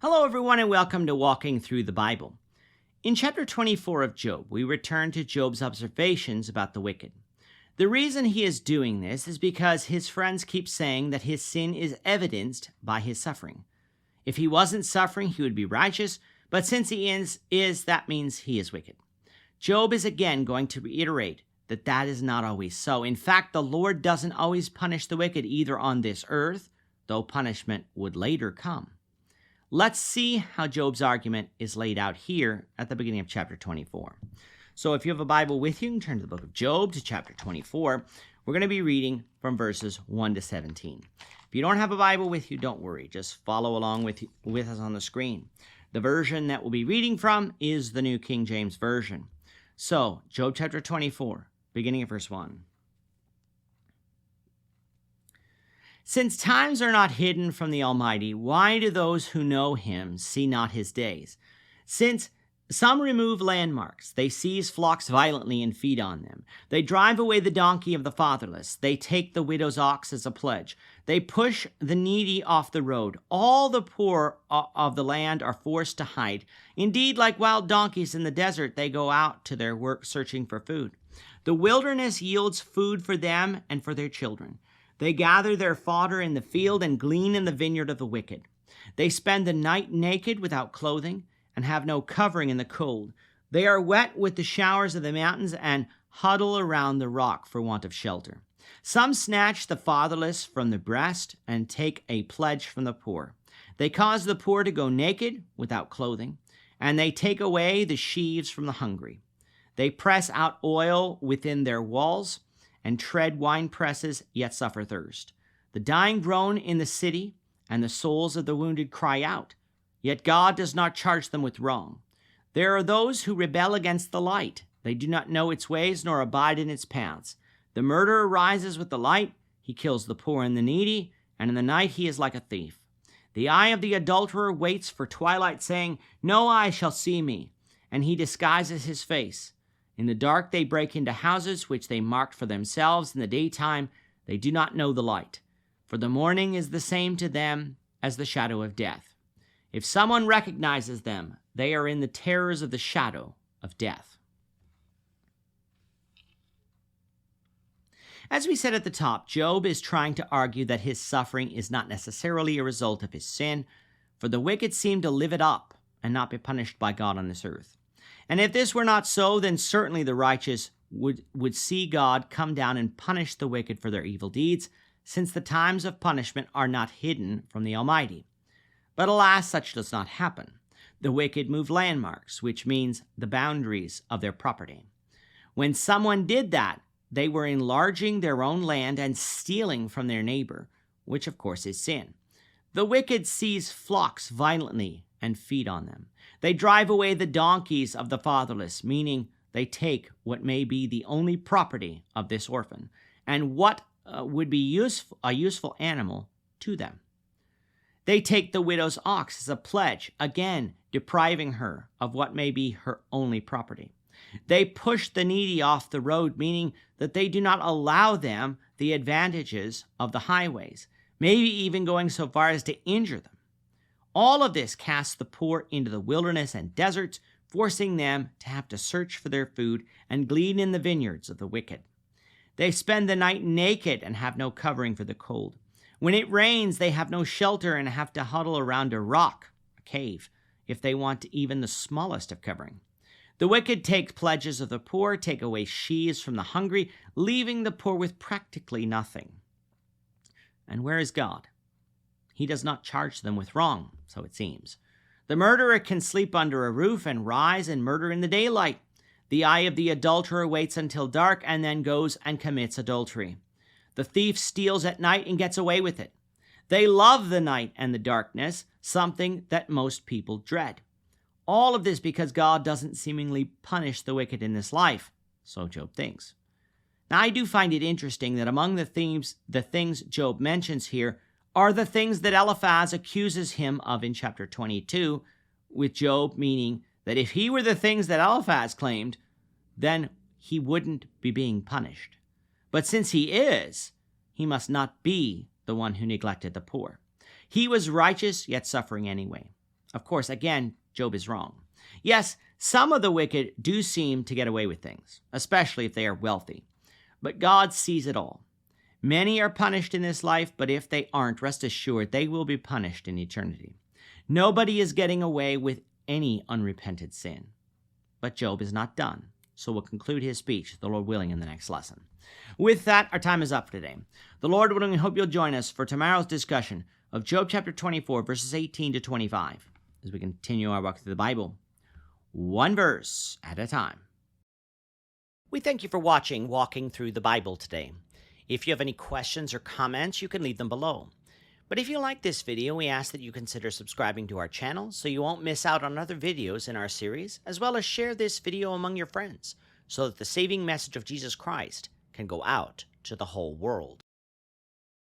Hello, everyone, and welcome to Walking Through the Bible. In chapter 24 of Job, we return to Job's observations about the wicked. The reason he is doing this is because his friends keep saying that his sin is evidenced by his suffering. If he wasn't suffering, he would be righteous, but since he is, that means he is wicked. Job is again going to reiterate that that is not always so. In fact, the Lord doesn't always punish the wicked either on this earth, though punishment would later come. Let's see how Job's argument is laid out here at the beginning of chapter 24. So if you have a Bible with you, you can turn to the book of Job to chapter 24. We're going to be reading from verses 1 to 17. If you don't have a Bible with you, don't worry. Just follow along with us on the screen. The version that we'll be reading from is the New King James Version. So, Job chapter 24, beginning at verse 1. Since times are not hidden from the Almighty, why do those who know him see not his days? Since some remove landmarks, they seize flocks violently and feed on them. They drive away the donkey of the fatherless. They take the widow's ox as a pledge. They push the needy off the road. All the poor of the land are forced to hide. Indeed, like wild donkeys in the desert, they go out to their work searching for food. The wilderness yields food for them and for their children. They gather their fodder in the field and glean in the vineyard of the wicked. They spend the night naked without clothing and have no covering in the cold. They are wet with the showers of the mountains and huddle around the rock for want of shelter. Some snatch the fatherless from the breast and take a pledge from the poor. They cause the poor to go naked without clothing, and they take away the sheaves from the hungry. They press out oil within their walls and tread wine presses, yet suffer thirst. The dying groan in the city, and the souls of the wounded cry out, yet God does not charge them with wrong. There are those who rebel against the light. They do not know its ways, nor abide in its paths. The murderer rises with the light. He kills the poor and the needy, and in the night he is like a thief. The eye of the adulterer waits for twilight, saying, no eye shall see me, and he disguises his face. In the dark they break into houses which they marked for themselves. In the daytime they do not know the light, for the morning is the same to them as the shadow of death. If someone recognizes them, they are in the terrors of the shadow of death. As we said at the top, Job is trying to argue that his suffering is not necessarily a result of his sin, for the wicked seem to live it up and not be punished by God on this earth. And if this were not so, then certainly the righteous would see God come down and punish the wicked for their evil deeds, since the times of punishment are not hidden from the Almighty. But alas, such does not happen. The wicked move landmarks, which means the boundaries of their property. When someone did that, they were enlarging their own land and stealing from their neighbor, which of course is sin. The wicked seize flocks violently and feed on them. They drive away the donkeys of the fatherless, meaning they take what may be the only property of this orphan and what would be a useful animal to them. They take the widow's ox as a pledge, again depriving her of what may be her only property. They push the needy off the road, meaning that they do not allow them the advantages of the highways, maybe even going so far as to injure them. All of this casts the poor into the wilderness and deserts, forcing them to have to search for their food and glean in the vineyards of the wicked. They spend the night naked and have no covering for the cold. When it rains, they have no shelter and have to huddle around a rock, a cave, if they want even the smallest of covering. The wicked take pledges of the poor, take away sheaves from the hungry, leaving the poor with practically nothing. And where is God? He does not charge them with wrong, so it seems. The murderer can sleep under a roof and rise and murder in the daylight. The eye of the adulterer waits until dark and then goes and commits adultery. The thief steals at night and gets away with it. They love the night and the darkness, something that most people dread. All of this because God doesn't seemingly punish the wicked in this life, so Job thinks. Now, I do find it interesting that among the things Job mentions here are the things that Eliphaz accuses him of in chapter 22, with Job meaning that if he were the things that Eliphaz claimed, then he wouldn't be being punished. But since he is, he must not be the one who neglected the poor. He was righteous, yet suffering anyway. Of course, again, Job is wrong. Yes, some of the wicked do seem to get away with things, especially if they are wealthy. But God sees it all. Many are punished in this life, but if they aren't, rest assured they will be punished in eternity. Nobody is getting away with any unrepented sin. But Job is not done, so we'll conclude his speech, the Lord willing, in the next lesson. With that, our time is up for today. The Lord willing, we hope you'll join us for tomorrow's discussion of Job chapter 24, verses 18 to 25, as we continue our walk through the Bible, one verse at a time. We thank you for watching Walking Through the Bible today. If you have any questions or comments, you can leave them below. But if you like this video, we ask that you consider subscribing to our channel so you won't miss out on other videos in our series, as well as share this video among your friends so that the saving message of Jesus Christ can go out to the whole world.